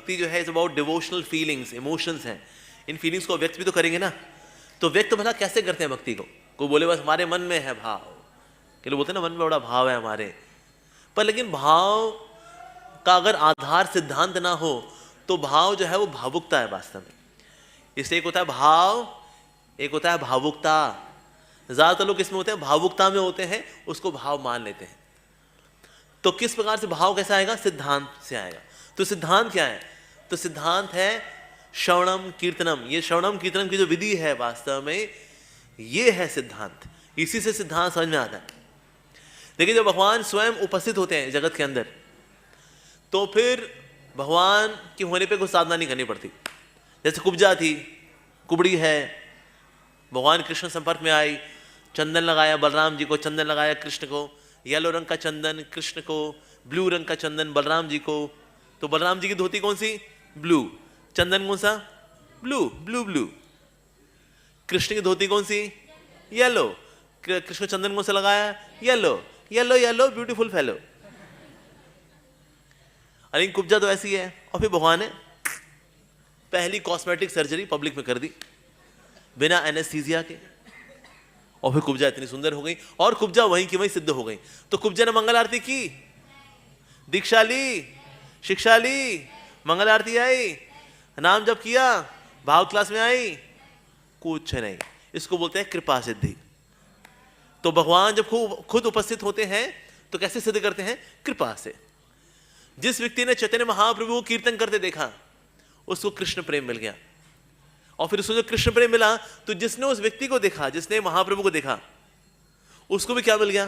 भक्ति जो है is about devotional feelings, emotions हैं, इन फीलिंग्स को व्यक्त भी तो करेंगे ना। तो व्यक्त भला कैसे करते हैं भक्ति को? कोई बोले बस हमारे मन में है भाव, कि लोग बोलते हैं ना मन में बड़ा भाव है हमारे, पर लेकिन भाव का अगर आधार सिद्धांत ना हो तो भाव जो है वो भावुकता है वास्तव में। इसलिए एक होता है भाव, एक होता है भावुकता। ज्यादातर लोग किसमें होते हैं? भावुकता में होते हैं, उसको भाव मान लेते हैं। तो किस प्रकार से भाव कैसा आएगा? सिद्धांत से आएगा। तो सिद्धांत क्या है? तो सिद्धांत है श्रवणम कीर्तनम। ये श्रवणम कीर्तनम की जो विधि है वास्तव में ये है सिद्धांत। इसी से सिद्धांत समझ में आता है। देखिए जब भगवान स्वयं उपस्थित होते हैं जगत के अंदर तो फिर भगवान के होने पे कोई साधना नहीं करनी पड़ती। जैसे कुब्जा थी, कुबड़ी है, भगवान कृष्ण संपर्क में आई, चंदन लगाया बलराम जी को, चंदन लगाया कृष्ण को, येलो रंग का चंदन कृष्ण को, ब्लू रंग का चंदन बलराम जी को। तो बलराम जी की धोती कौन सी? ब्लू। चंदन कौन सा? Blue, blue blue. कृष्ण की धोती कौन सी? येलो। कृष्ण चंदन कौन सा लगाया? Yellow, yellow yellow beautiful fellow. अरे कुब्जा तो ऐसी है। और फिर भगवान ने पहली कॉस्मेटिक सर्जरी पब्लिक में कर दी बिना एनेस्थीसिया के, और फिर कुब्जा इतनी सुंदर हो गई, और कुब्जा वहीं की वहीं सिद्ध हो गई। तो कुब्जा ने मंगल आरती की, दीक्षा ली, शिक्षा ली, मंगल आरती आई, नाम जप किया, भाव क्लास में आई, कुछ नहीं। इसको बोलते हैं कृपा सिद्धि। तो भगवान जब खुद उपस्थित होते हैं तो कैसे सिद्ध करते हैं? कृपा से। जिस व्यक्ति ने चैतन्य महाप्रभु को कीर्तन करते देखा उसको कृष्ण प्रेम मिल गया, और फिर उसको जो कृष्ण प्रेम मिला तो जिसने उस व्यक्ति को देखा, जिसने महाप्रभु को देखा, उसको भी क्या मिल गया?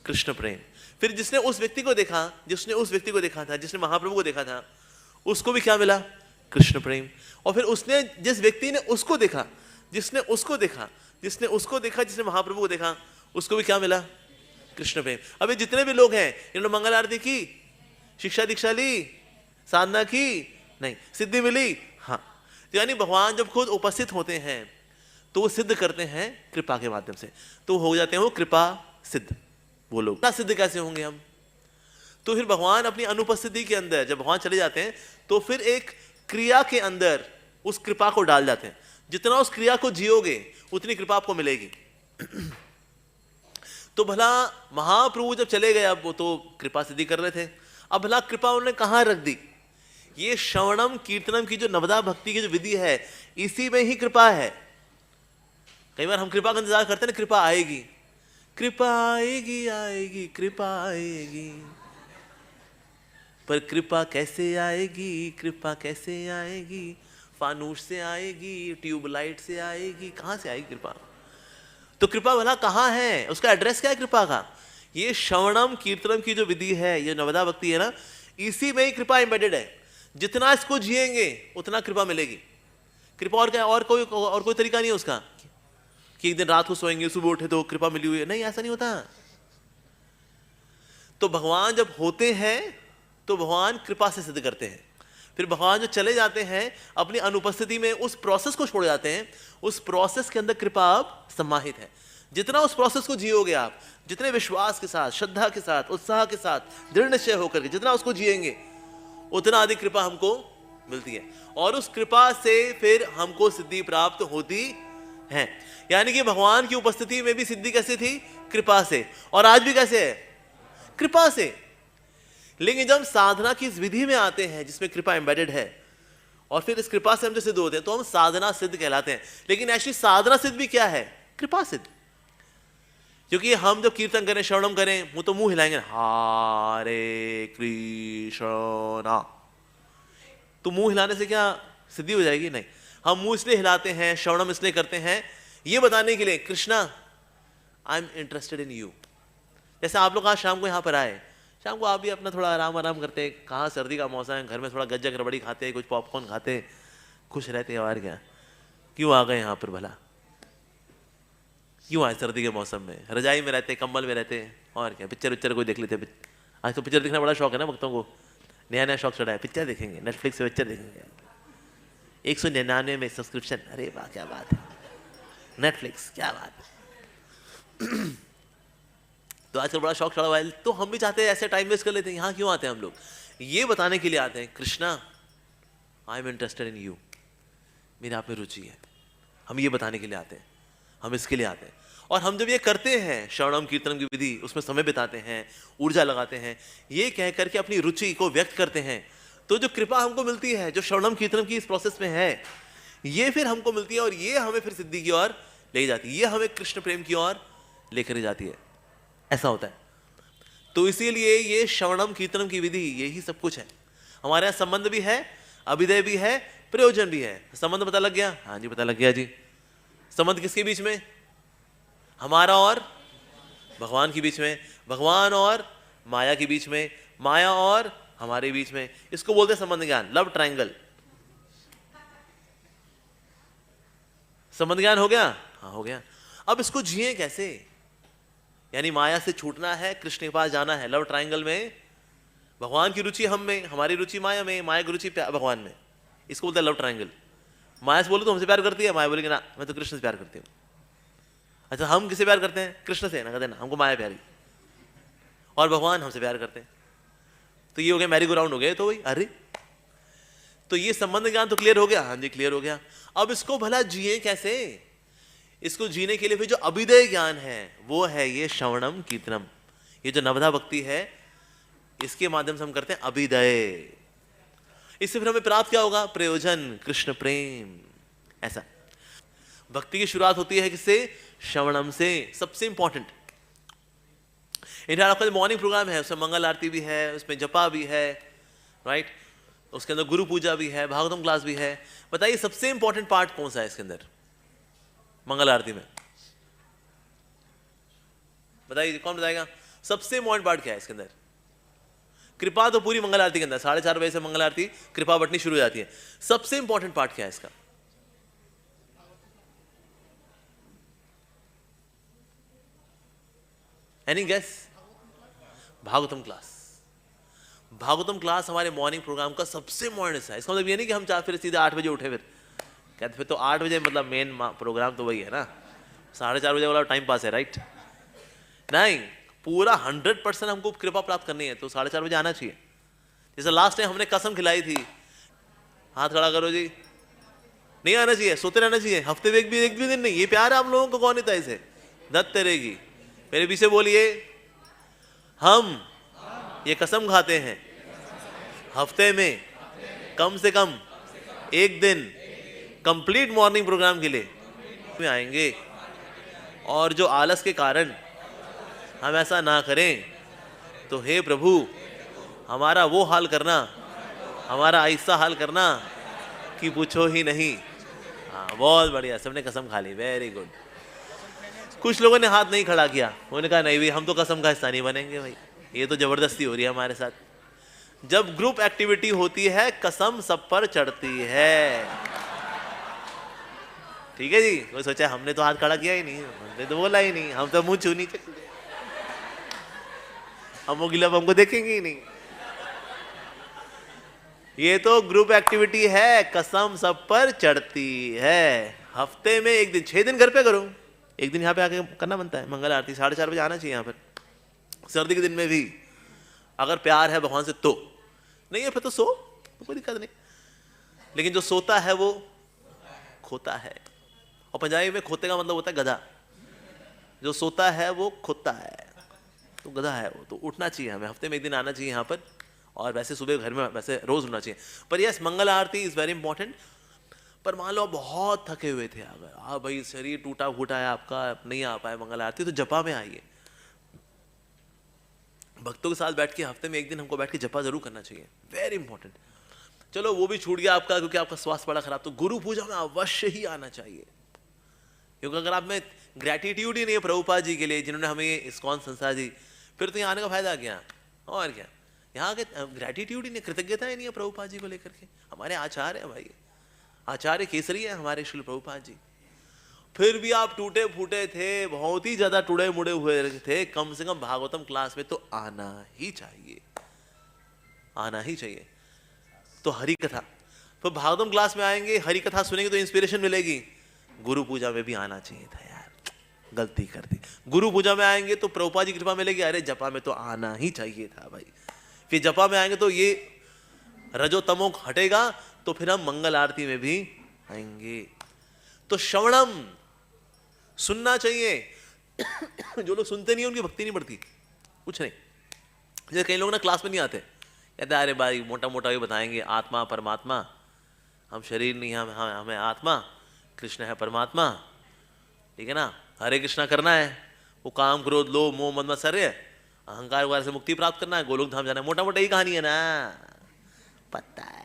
कृष्ण प्रेम। फिर जिसने उस व्यक्ति को देखा, जिसने उस व्यक्ति को देखा था, जिसने महाप्रभु को देखा था, उसको भी क्या मिला? कृष्ण प्रेम। और फिर उसने, जिस व्यक्ति ने उसको देखा, जिसने उसको देखा, जिसने उसको देखा, जिसने महाप्रभु को देखा, उसको भी क्या मिला? कृष्ण प्रेम। अभी जितने भी लोग हैं इन्होंने मंगल आरती की, शिक्षा दीक्षा ली, साधना की, नहीं, सिद्धि मिली, हाँ। यानी भगवान जब खुद उपस्थित होते हैं तो वो सिद्ध करते हैं कृपा के माध्यम से, तो हो जाते हैं वो कृपा सिद्ध। वो लोग ना सिद्ध कैसे होंगे हम? तो फिर भगवान अपनी अनुपस्थिति के अंदर जब भगवान चले जाते हैं तो फिर एक क्रिया के अंदर उस कृपा को डाल जाते हैं। जितना उस क्रिया को जियोगे उतनी कृपा आपको मिलेगी। तो भला महाप्रभु जब चले गए, अब वो तो कृपा सिद्धि कर रहे थे, अब भला कृपा उन्होंने कहां रख दी? ये श्रवणम कीर्तनम की जो नवदा भक्ति की जो विधि है इसी में ही कृपा है। कई बार हम कृपा का इंतजार करते हैं ना, कृपा आएगी, कृपा आएगी आएगी कृपा आएगी, पर कृपा कैसे आएगी? कृपा कैसे आएगी? फानूस से आएगी, ट्यूबलाइट से आएगी, कहां से आएगी कृपा? तो कृपा भला कहां है? उसका एड्रेस क्या है कृपा का? ये श्रवणम कीर्तनम की जो विधि है, ये नवदा भक्ति है ना, इसी में ही कृपा एम्बेडेड है। जितना इसको जिएंगे उतना कृपा मिलेगी। कृपा और क्या? और कोई तरीका नहीं है उसका कि एक दिन रात को सोएंगे सुबह उठे तो कृपा मिली हुई है, नहीं, ऐसा नहीं होता। तो भगवान जब होते हैं तो भगवान कृपा से सिद्ध करते हैं। फिर भगवान जो चले जाते हैं अपनी अनुपस्थिति में उस प्रोसेस को छोड़ जाते हैं, उस प्रोसेस के अंदर कृपा अब समाहित है। जितना उस प्रोसेस को जियोगे आप, जितने विश्वास के साथ, श्रद्धा के साथ, उत्साह के साथ, दृढ़ निश्चय होकर के जितना उसको जिएंगे उतना अधिक कृपा हमको मिलती है, और उस कृपा से फिर हमको सिद्धि प्राप्त होती है। यानी कि भगवान की उपस्थिति में भी सिद्धि कैसे थी? कृपा से। और आज भी कैसे है? कृपा से। लेकिन जब साधना की इस विधि में आते हैं जिसमें कृपा एम्बेडेड है, और फिर इस कृपा से हम जो सिद्ध होते हैं तो हम साधना सिद्ध कहलाते हैं। लेकिन एक्चुअली साधना सिद्ध भी क्या है? कृपा सिद्ध। क्योंकि हम जब कीर्तन करें, श्रवणम करें, मुंह तो मुंह हिलाएंगे, हरे कृष्णा, तो मुंह हिलाने से क्या सिद्धि हो जाएगी? नहीं। हम मुंह इसलिए हिलाते हैं, श्रवणम इसलिए करते हैं, ये बताने के लिए Krishna I am interested in you. जैसे आप लोग आज शाम को यहाँ पर आए, शाम को आप भी अपना थोड़ा आराम करते हैं, कहाँ सर्दी का मौसम है, घर में थोड़ा गज्जक रबड़ी खाते हैं, कुछ पॉपकॉर्न खाते हैं, खुश रहते हैं। और क्या, क्यों आ गए यहाँ पर भला? क्यों आए सर्दी के मौसम में? रजाई में रहते, कंबल में रहते, और क्या, पिक्चर कोई देख लेते। आज तो पिक्चर देखना बड़ा शौक है ना भक्तों को, नया नया शौक चढ़ा है, पिक्चर देखेंगे, नेटफ्लिक्स पे पिक्चर देखेंगे, 199 में सब्सक्रिप्शन, अरे वाह क्या बात है, नेटफ्लिक्स क्या बात है। तो आजकल बड़ा शौक चढ़ा हुआ है, तो हम भी चाहते हैं ऐसे टाइम वेस्ट कर लेते हैं। यहाँ क्यों आते हैं हम लोग? ये बताने के लिए आते हैं Krishna I am interested in you, मेरे आप में रुचि है। हम ये बताने के लिए आते हैं, हम इसके लिए आते हैं। और हम जब ये करते हैं श्रवणम कीर्तनम की विधि, उसमें समय बिताते हैं, ऊर्जा लगाते हैं, ये कह करके अपनी रुचि को व्यक्त करते हैं, तो जो कृपा हमको मिलती है, जो श्रवणम कीर्तनम की इस प्रोसेस में है, ये फिर हमको मिलती है और ये हमें फिर सिद्धि की ओर ले जाती है, ये हमें कृष्ण प्रेम की ओर लेकर जाती है। ऐसा होता है। तो इसीलिए ये श्रवणम कीर्तनम की विधि, यही सब कुछ है। हमारे यहाँ संबंध भी है, अभिदय भी है, प्रयोजन भी है। संबंध पता लग गया? हाँ जी, पता लग गया जी। संबंध किसके बीच में? हमारा और भगवान के बीच में, भगवान और माया के बीच में, माया और हमारे बीच में। इसको बोलते हैं संबंध ज्ञान, लव ट्रायंगल। संबंध ज्ञान हो गया? हाँ हो गया। अब इसको जिए कैसे? यानी माया से छूटना है, कृष्ण के पास जाना है। लव ट्रायंगल में भगवान की रुचि हम में, हमारी रुचि माया में, माया की रुचि भगवान में। इसको बोलते हैं लव ट्रायंगल। माया से बोलो तो हमसे प्यार करती है, माया बोलेगी ना मैं तो कृष्ण से प्यार करती हूँ। अच्छा, हम किससे प्यार करते हैं? कृष्ण से ना, कहते ना हमको माया प्यारी, और भगवान हमसे प्यार करते हैं। तो ये हो गया मैरी गो राउंड हो गए। तो भाई अरे, तो ये संबंध ज्ञान तो क्लियर हो गया। हाँ जी क्लियर हो गया। अब इसको भला जिए कैसे? इसको जीने के लिए फिर जो अभिदय ज्ञान है वो है ये श्रवणम कीर्तनम। ये जो नवधा भक्ति है, इसके माध्यम से हम करते हैं अभिदय। इससे फिर हमें प्राप्त क्या होगा? प्रयोजन, कृष्ण प्रेम। ऐसा भक्ति की शुरुआत होती है किससे? श्रवणम से। सबसे इंपॉर्टेंट आपका जो मॉर्निंग प्रोग्राम है उसमें मंगल आरती भी है, उसमें जपा भी है, राइट, उसके अंदर गुरु पूजा भी है, भागवतम क्लास भी है। बताइए सबसे इंपॉर्टेंट पार्ट कौन सा है इसके अंदर मंगल आरती में? बताइए कौन बताएगा? सबसे इंपॉर्टेंट पार्ट क्या है इसके अंदर? कृपा तो पूरी मंगल आरती के अंदर 4:30 बजे से मंगल आरती कृपा बटनी शुरू हो जाती है। सबसे इंपॉर्टेंट पार्ट क्या है इसका? Any guess? Bhagavatam class. Bhagavatam class हमारे मॉर्निंग प्रोग्राम का सबसे इंपॉर्टेंट हिस्सा है। इसका मतलब ये नहीं कि हम फिर सीधे 8 बजे उठे, फिर कहते फिर तो 8 बजे मतलब मेन प्रोग्राम तो वही है ना, 4:30 बजे वाला टाइम पास है, राइट? नहीं, पूरा 100% हमको कृपा प्राप्त करनी है, तो 4:30 बजे आना चाहिए। जैसे लास्ट टाइम हमने कसम खिलाई थी, हाथ खड़ा करो जी, नहीं आना चाहिए, सोते रहना चाहिए, हफ्ते में एक भी दिन नहीं। ये प्यार है आप लोगों को, कौन नहीं था इसे? दत्त रहेगी। मेरे पीछे बोलिए, हम ये कसम खाते हैं हफ्ते में कम से कम एक दिन कंप्लीट मॉर्निंग प्रोग्राम के लिए में आएंगे, और जो आलस के कारण हम ऐसा ना करें, तो हे प्रभु हमारा वो हाल करना, हमारा ऐसा हाल करना कि पूछो ही नहीं। हाँ बहुत बढ़िया, सबने कसम खा ली, वेरी गुड। कुछ लोगों ने हाथ नहीं खड़ा किया, उन्होंने कहा नहीं भाई हम तो कसम का हिस्सा नहीं बनेंगे भाई, ये तो जबरदस्ती हो रही है हमारे साथ। जब ग्रुप एक्टिविटी होती है कसम सब पर चढ़ती है। ठीक है जी? कोई सोचा हमने तो हाथ खड़ा किया ही नहीं, हमने तो बोला ही नहीं, हम तो मुंह छूनी चल, हम वो गिला हमको देखेंगे ही नहीं। ये तो ग्रुप एक्टिविटी है, कसम सब पर चढ़ती है। हफ्ते में एक दिन, 6 दिन घर पे करो, एक दिन यहाँ पे आके करना बनता है। मंगल आरती 4:30 बजे आना चाहिए यहाँ पर। सर्दी के दिन में भी अगर प्यार है भगवान से तो, नहीं है फिर तो सो, तो कोई दिक्कत नहीं। लेकिन जो सोता है वो खोता है, और पंजाबी में खोते का मतलब होता है गधा। जो सोता है वो खोता है, तो गधा है वो। तो उठना चाहिए हमें, हफ्ते में एक दिन आना चाहिए यहाँ पर, और वैसे सुबह घर में वैसे रोज उठना चाहिए। पर yes, Mangal Aarti is very important. पर मान लो आप बहुत थके हुए थे, अगर हाँ भाई शरीर टूटा फूटा है आपका, नहीं आ पाए मंगल आरती, तो जपा में आइए। भक्तों के साथ बैठ के हफ्ते में एक दिन हमको बैठ के जपा जरूर करना चाहिए, वेरी इंपॉर्टेंट। चलो वो भी छूट गया आपका क्योंकि आपका स्वास्थ्य बड़ा खराब, तो गुरु पूजा में अवश्य ही आना चाहिए। क्योंकि अगर आप में ग्रेटिट्यूड ही नहीं है प्रभुपाद जी के लिए जिन्होंने हमें इस्कॉन संस्था दी, फिर तो यहाँ आने का फायदा क्या? और क्या, यहाँ के ग्रेटिट्यूड ही नहीं, कृतज्ञता ही नहीं है प्रभुपाद जी को लेकर के। हमारे आचार्य है भाई, आचार्य केसरी है हमारे श्री प्रभुपाद जी। फिर भी आप टूटे फूटे थे, बहुत ही ज्यादा टुड़े मुड़े हुए थे, कम से कम भागवतम क्लास में तो आना ही चाहिए, आना ही चाहिए। तो हरि कथा, तो भागवतम क्लास में आएंगे, हरि कथा सुनेंगे तो इंस्पिरेशन मिलेगी। गुरु पूजा में भी आना चाहिए था यार, गलती कर दी। गुरु पूजा में आएंगे तो प्रभुपाद जी की कृपा मिलेगी, अरे जपा में तो आना ही चाहिए था भाई। फिर जपा में आएंगे तो ये रजो तमो हटेगा तो फिर हम मंगल आरती में भी आएंगे। तो श्रवणम, सुनना चाहिए। जो लोग सुनते नहीं उनकी भक्ति नहीं बढ़ती, कुछ नहीं। जैसे कई लोग ना क्लास में नहीं आते, कहते अरे भाई मोटा मोटा ये बताएंगे आत्मा परमात्मा, हम शरीर नहीं, हमें आत्मा, कृष्ण है परमात्मा, ठीक है ना, हरे कृष्णा करना है, वो काम क्रोध लोभ मोह मद मत्सर्य अहंकार वगैरह से मुक्ति प्राप्त करना है, गोलोक धाम जाना है, मोटा मोटा ही कहानी है ना, पता है।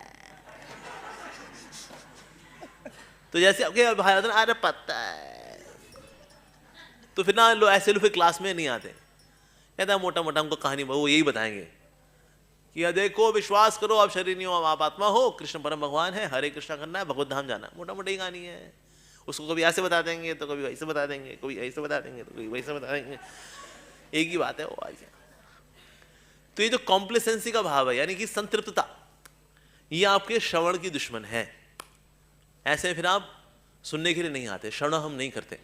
तो जैसे आपके भाई अरे पता है, तो फिर ना लो ऐसे लोग फिर क्लास में नहीं आते, कहता है मोटा मोटा हमको कहानी वो यही बताएंगे कि देखो विश्वास करो आप शरीर नहीं हो, आप आत्मा हो, कृष्ण परम भगवान है, हरे कृष्णा करना है, भगवत धाम जाना, मोटा मोटा ही कहानी है। उसको कभी ऐसे बता देंगे तो कभी वैसे बता देंगे, कभी ऐसे बता देंगे तो कभी वैसे बता देंगे, एक ही बात है वो आज। तो ये जो कॉम्प्लेसेंसी का भाव है, यानी कि संतृप्तता, ये आपके श्रवण की दुश्मन है। ऐसे फिर आप सुनने के लिए नहीं आते, श्रवण हम नहीं करते।